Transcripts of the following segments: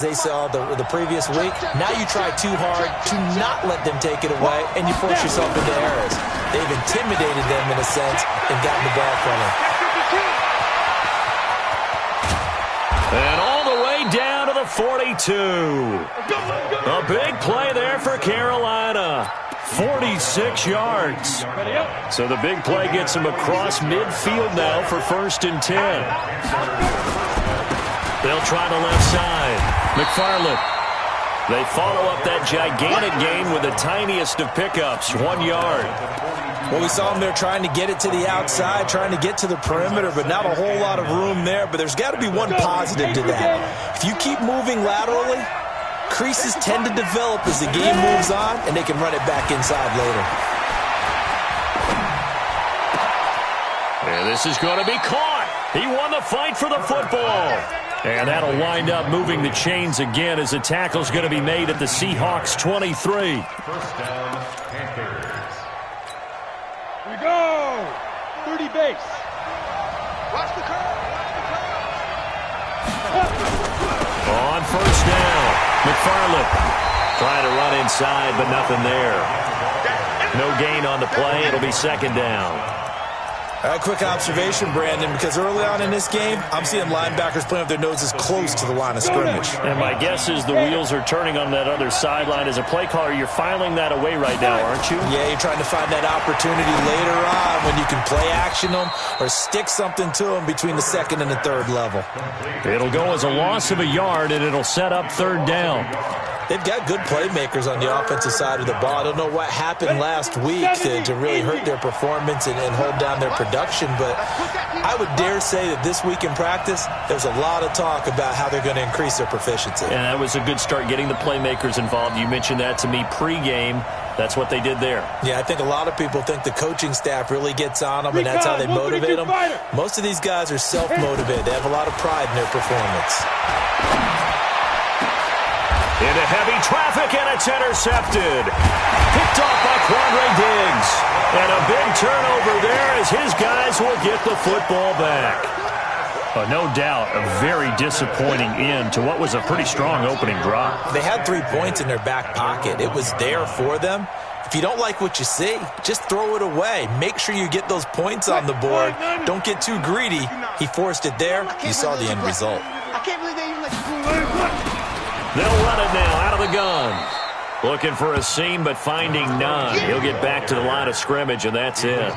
They saw the previous week. Now you try too hard to not let them take it away, and you force yourself into errors. They've intimidated them in a sense and gotten the ball from them. And all the way down to the 42. A big play there for Carolina. 46 yards. So the big play gets them across midfield now for 1st and 10. They'll try the left side. McFarland. They follow up that gigantic gain with the tiniest of pickups, 1 yard. Well, we saw them there trying to get it to the outside, trying to get to the perimeter, but not a whole lot of room there. But there's got to be one positive to that. If you keep moving laterally, creases tend to develop as the game moves on, and they can run it back inside later. And this is going to be caught. He won the fight for the football. And that'll wind up moving the chains again as the tackle's going to be made at the Seahawks 23. First down and carries. Here we go. 30 base. Watch the curve. On first down, McFarland trying to run inside, but nothing there. No gain on the play. It'll be 2nd down. A quick observation, Brandon, because early on in this game, I'm seeing linebackers playing with their noses close to the line of scrimmage. And my guess is the wheels are turning on that other sideline. As a play caller, you're filing that away right now, aren't you? Yeah, you're trying to find that opportunity later on when you can play action them or stick something to them between the 2nd and the 3rd level. It'll go as a loss of a yard, and it'll set up 3rd down. They've got good playmakers on the offensive side of the ball. I don't know what happened last week to really hurt their performance and hold down their production, but I would dare say that this week in practice, there's a lot of talk about how they're going to increase their proficiency. And that was a good start getting the playmakers involved. You mentioned that to me pregame. That's what they did there. Yeah, I think a lot of people think the coaching staff really gets on them, and that's how they motivate them. Most of these guys are self-motivated. They have a lot of pride in their performance. Into heavy traffic, and it's intercepted. Picked off by Quandre Diggs. And a big turnover there as his guys will get the football back. No doubt, a very disappointing end to what was a pretty strong opening drop. They had 3 points in their back pocket. It was there for them. If you don't like what you see, just throw it away. Make sure you get those points on the board. Don't get too greedy. He forced it there. You saw the end result. I can't believe they even let you. They'll run it now out of the gun. Looking for a seam, but finding none. He'll get back to the line of scrimmage, and that's it.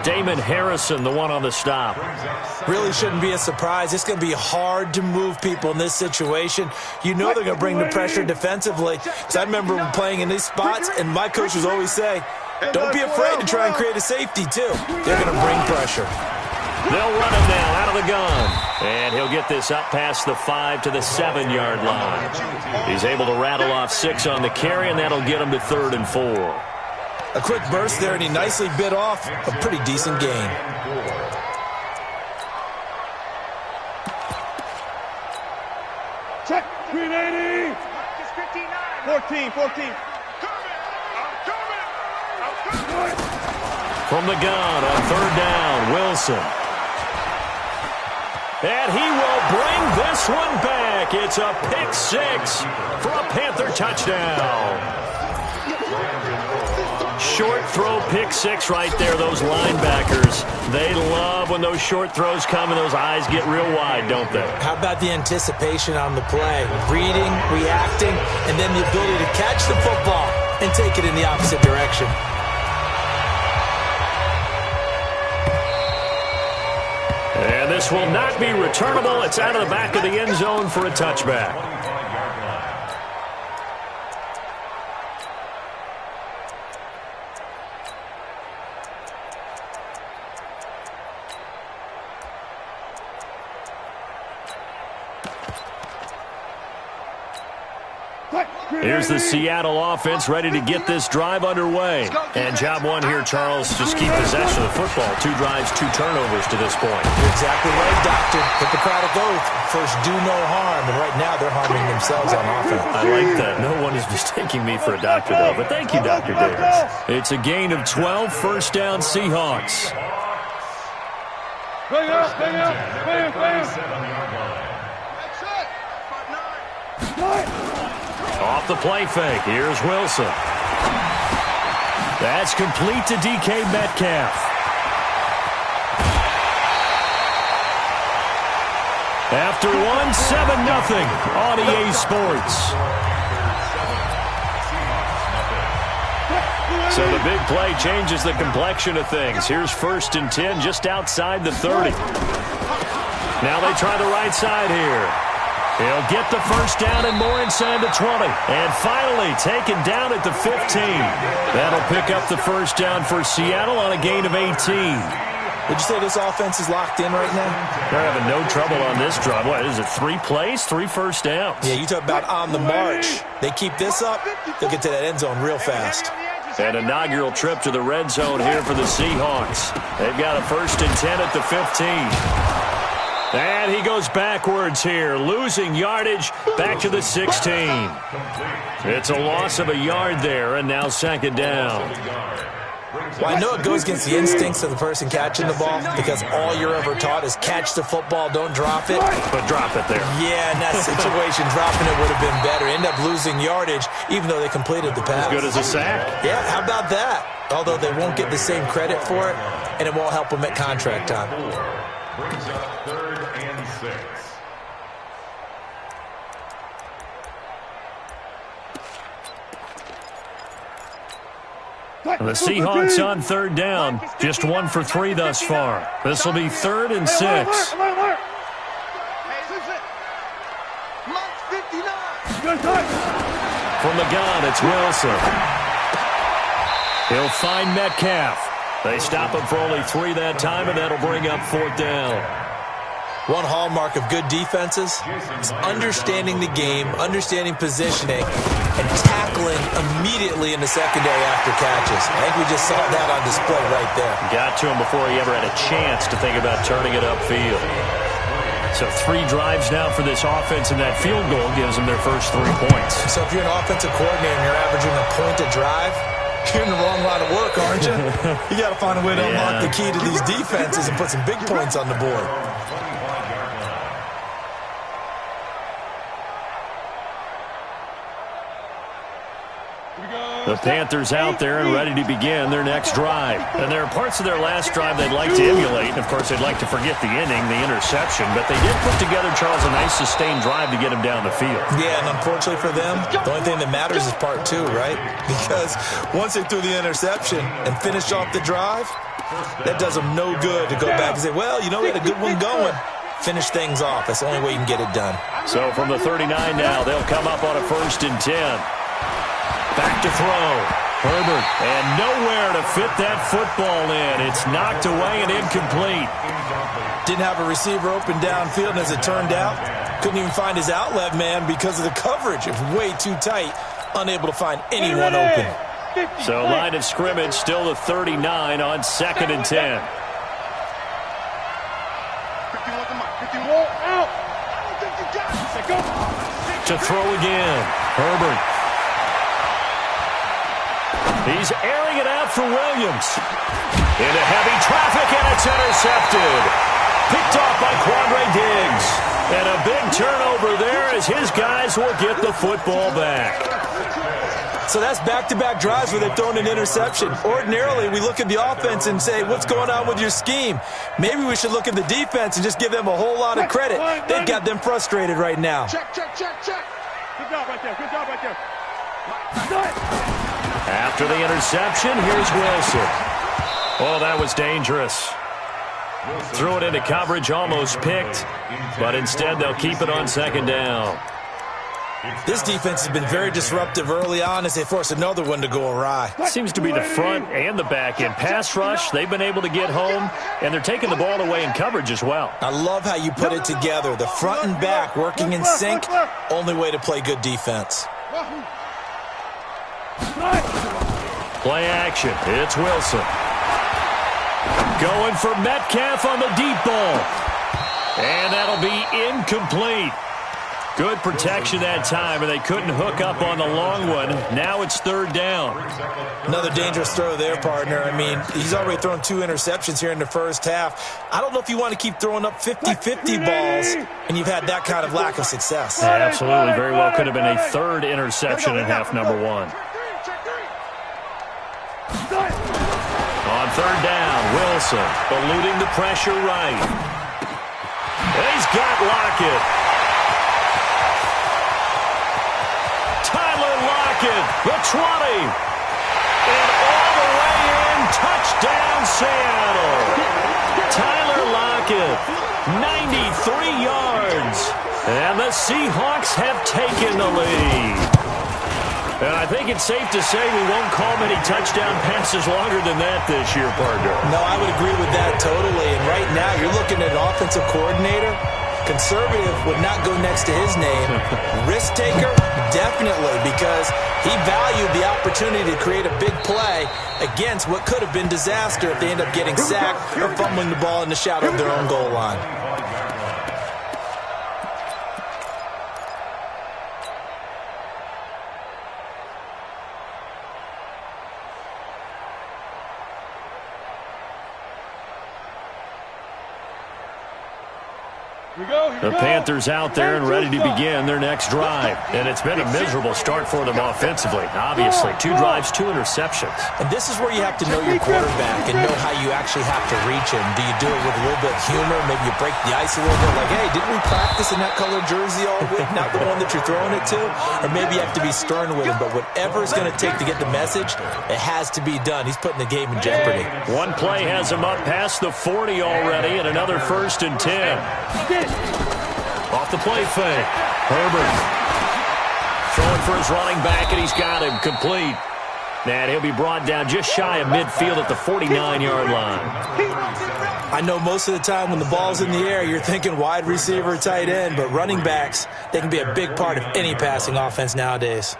Damon Harrison, the one on the stop. Really shouldn't be a surprise. It's going to be hard to move people in this situation. You know they're going to bring the pressure defensively. Because I remember playing in these spots, and my coaches always say, don't be afraid to try and create a safety, too. They're going to bring pressure. They'll run him now out of the gun. And he'll get this up past the 5 to the 7-yard line. He's able to rattle off 6 on the carry, and that'll get him to 3rd and 4. A quick burst there, and he nicely bit off a pretty decent gain. Check. 380. 14. From the gun on 3rd down, Wilson. And he will bring this one back. It's a pick 6 for a Panther touchdown. Short throw pick 6 right there, those linebackers. They love when those short throws come and those eyes get real wide, don't they? How about the anticipation on the play? Reading, reacting, and then the ability to catch the football and take it in the opposite direction. And this will not be returnable. It's out of the back of the end zone for a touchback. Here's the Seattle offense ready to get this drive underway. And job one here, Charles, just keep possession of the football. 2 drives, 2 turnovers to this point. You're exactly right, Doctor. Hippocratic oath. First, do no harm. And right now, they're harming themselves on offense. I like that. No one is mistaking me for a doctor, though. But thank you, Dr. Davis. It's a gain of 12, 1st down Seahawks. Bang up. Off the play fake. Here's Wilson. That's complete to DK Metcalf. After one, 7-0 on EA Sports. So the big play changes the complexion of things. Here's 1st and 10 just outside the 30. Now they try the right side here. He'll get the first down and more inside the 20. And finally taken down at the 15. That'll pick up the first down for Seattle on a gain of 18. Would you say this offense is locked in right now? They're having no trouble on this drive. What is it, 3 plays, 3 first downs? Yeah, you talk about on the march. They keep this up, they'll get to that end zone real fast. An inaugural trip to the red zone here for the Seahawks. They've got a 1st and 10 at the 15. And he goes backwards here, losing yardage back to the 16. It's a loss of a yard there, and now 2nd down. Well, I know it goes against the instincts of the person catching the ball because all you're ever taught is catch the football, don't drop it. But drop it there. Yeah, in that situation, dropping it would have been better. End up losing yardage, even though they completed the pass. As good as a sack. Yeah, how about that? Although they won't get the same credit for it, and it won't help them at contract time. Brings up 3rd and 6. The Seahawks on 3rd down, just 1 for 3 thus far. This will be 3rd and 6. From the gun, it's Wilson. He'll find Metcalf. They stop him for only 3 that time, and that'll bring up 4th down. One hallmark of good defenses is understanding the game, understanding positioning, and tackling immediately in the secondary after catches. I think we just saw that on display right there. Got to him before he ever had a chance to think about turning it upfield. So 3 drives now for this offense, and that field goal gives them their first 3 points. So if you're an offensive coordinator and you're averaging a point a drive, you're in the wrong line of work, aren't you? You got to find a way to unlock the key to these defenses and put some big points on the board. The Panthers out there and ready to begin their next drive. And there are parts of their last drive they'd like to emulate. And, of course, they'd like to forget the inning, the interception. But they did put together, Charles, a nice sustained drive to get him down the field. Yeah, and unfortunately for them, the only thing that matters is part 2, right? Because once they threw the interception and finished off the drive, that does them no good to go back and say, well, you know, we had a good one going. Finish things off. That's the only way you can get it done. So from the 39 now, they'll come up on a 1st and 10. Back to throw. Herbert. And nowhere to fit that football in. It's knocked away and incomplete. Didn't have a receiver open downfield, and as it turned out, couldn't even find his outlet man because of the coverage. It was way too tight. Unable to find anyone open. So line of scrimmage still the 39 on 2nd and 10. To throw again. Herbert. He's airing it out for Williams. Into heavy traffic, and it's intercepted. Picked off by Quandre Diggs. And a big turnover there as his guys will get the football back. So that's back-to-back drives where they've thrown an interception. Ordinarily, we look at the offense and say, what's going on with your scheme? Maybe we should look at the defense and just give them a whole lot of credit. They've got them frustrated right now. Check. Good job right there. After the interception, here's Wilson. Oh, that was dangerous. Threw it into coverage, almost picked. But instead, they'll keep it on 2nd down. This defense has been very disruptive early on as they force another one to go awry. Seems to be the front and the back end. Pass rush, they've been able to get home, and they're taking the ball away in coverage as well. I love how you put it together. The front and back working in sync, only way to play good defense. Play action. It's Wilson. Going for Metcalf on the deep ball. And that'll be incomplete. Good protection that time, and they couldn't hook up on the long one. Now it's third down. Another dangerous throw there, partner. I mean, he's already thrown 2 interceptions here in the first half. I don't know if you want to keep throwing up 50-50 balls, and you've had that kind of lack of success. Yeah, absolutely. Very well could have been a third interception in half number 1. On third down, Wilson eluding the pressure right. And he's got Lockett. The 20. And all the way in. Touchdown, Seattle. Tyler Lockett, 93 yards. And the Seahawks have taken the lead. And I think it's safe to say we won't call many touchdown passes longer than that this year, partner. No, I would agree with that totally. And right now, you're looking at an offensive coordinator. Conservative would not go next to his name. Risk taker, definitely, because he valued the opportunity to create a big play against what could have been disaster if they end up getting sacked or fumbling the ball in the shadow of their own goal line. The Panthers out there and ready to begin their next drive. And it's been a miserable start for them offensively. Obviously, 2 drives, 2 interceptions. And this is where you have to know your quarterback and know how you actually have to reach him. Do you do it with a little bit of humor? Maybe you break the ice a little bit like, hey, didn't we practice in that colored jersey all week? Not the one that you're throwing it to? Or maybe you have to be stern with him. But whatever it's going to take to get the message, it has to be done. He's putting the game in jeopardy. One play has him up past the 40 already, and another 1st and 10. Off the play fake. Herbert throwing for his running back, and he's got him complete. And he'll be brought down just shy of midfield at the 49-yard line. I know most of the time when the ball's in the air, you're thinking wide receiver, tight end, but running backs, they can be a big part of any passing offense nowadays.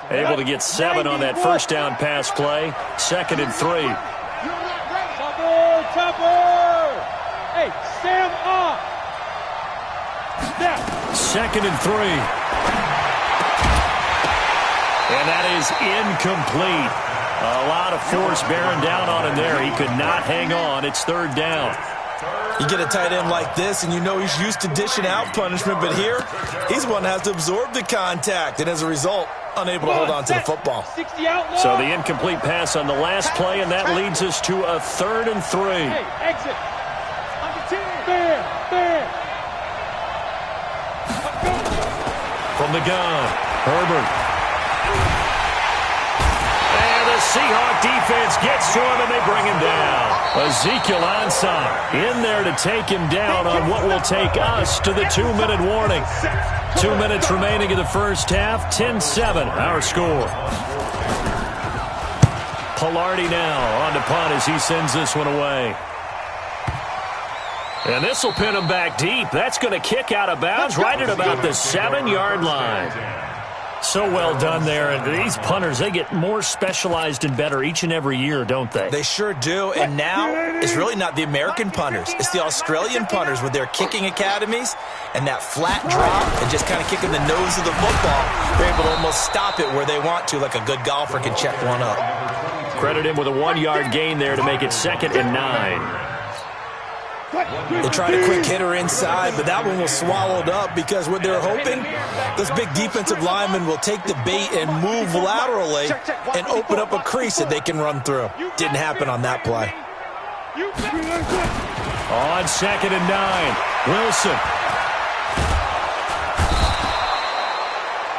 Able to get 7 on that first down pass play. 2nd and 3. Topper! Hey, Sam off! 2nd and 3. And that is incomplete. A lot of force bearing down on him there. He could not hang on. It's 3rd down. You get a tight end like this, and you know he's used to dishing out punishment, but here, he's one that has to absorb the contact, and as a result, unable to hold on to the football. So the incomplete pass on the last play, and that leads us to a 3rd and 3. Hey, exit. Fair. From the gun, Herbert. And the Seahawk defense gets to him, and they bring him down. Ezekiel Ansah in there to take him down on what will take us to the 2-minute warning. 2 minutes remaining in the first half, 10-7, our score. Pilardi now on to punt as he sends this one away. And this will pin him back deep. That's going to kick out of bounds right at about the 7-yard line. So well done there. And these punters, they get more specialized and better each and every year, don't they? They sure do. And now it's really not the American punters. It's the Australian punters with their kicking academies and that flat drop and just kind of kicking the nose of the football. They're able to almost stop it where they want to, like a good golfer can check one up. Credit him with a 1-yard gain there to make it 2nd and 9. They tried a quick hitter inside, but that one was swallowed up because what they're hoping, those big defensive linemen will take the bait and move laterally and open up a crease that they can run through. Didn't happen on that play. On 2nd and 9, Wilson.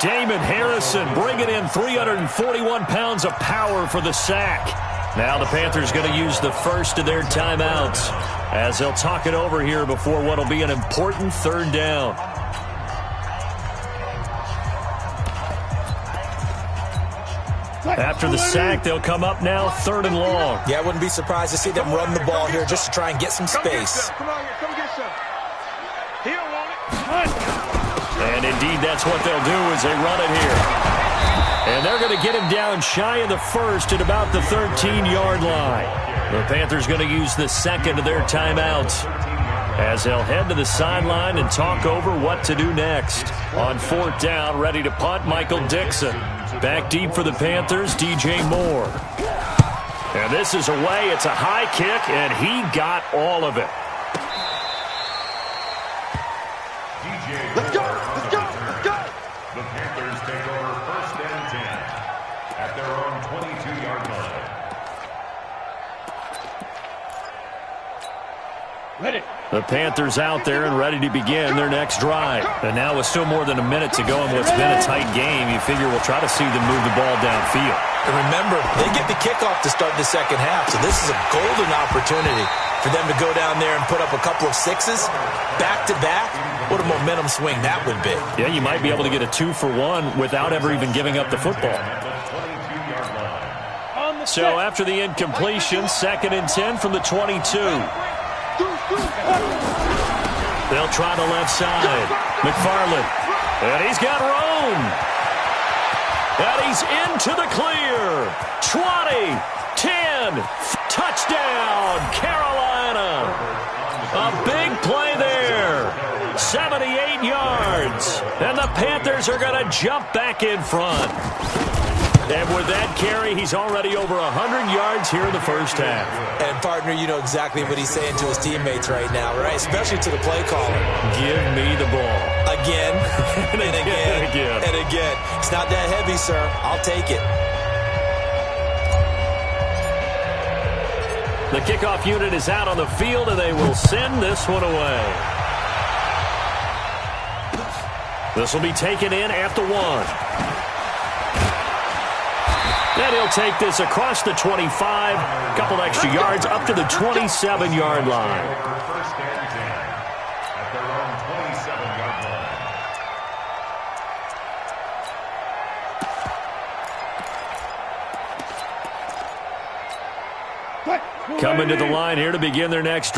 Damon Harrison bringing in 341 pounds of power for the sack. Now the Panthers going to use the first of their timeouts as they'll talk it over here before what will be an important 3rd down. After the sack, they'll come up now 3rd and long. Yeah, I wouldn't be surprised to see them run the ball here just to try and get some space. Come get some. He don't want it. And indeed, that's what they'll do as they run it here. And they're going to get him down shy of the 1st at about the 13-yard line. The Panthers going to use the 2nd of their timeouts. as they'll head to the sideline and talk over what to do next. On 4th down, ready to punt, Michael Dixon. Back deep for the Panthers, DJ Moore. And this is away. It's a high kick, and he got all of it. Let's go! Let's go! Let's go! The Panthers take over 1st and 10 at their own 22-yard line. Ready. The Panthers out there and ready to begin their next drive. And now with still more than a minute to go in what's been a tight game, you figure we'll try to see them move the ball downfield. And remember, they get the kickoff to start the second half, so this is a golden opportunity for them to go down there and put up a couple of sixes back-to-back. What a momentum swing that would be. Yeah, you might be able to get a 2-for-1 without ever even giving up the football. So after the incompletion, 2nd and 10 from the 22. They'll try the left side. McFarland. And he's got room. And he's into the clear. 20, 10, touchdown, Carolina. A big play there. 78 yards. And the Panthers are going to jump back in front. And with that carry, he's already over 100 yards here in the first half. And, partner, you know exactly what he's saying to his teammates right now, right? Especially to the play caller. Give me the ball. Again, and again, and again. It's not that heavy, sir. I'll take it. The kickoff unit is out on the field, and they will send this one away. This will be taken in after 1. And he'll take this across the 25, a couple extra yards up to the 27-yard line. First and 10 at their own 27-yard line. Coming to the line here to begin their next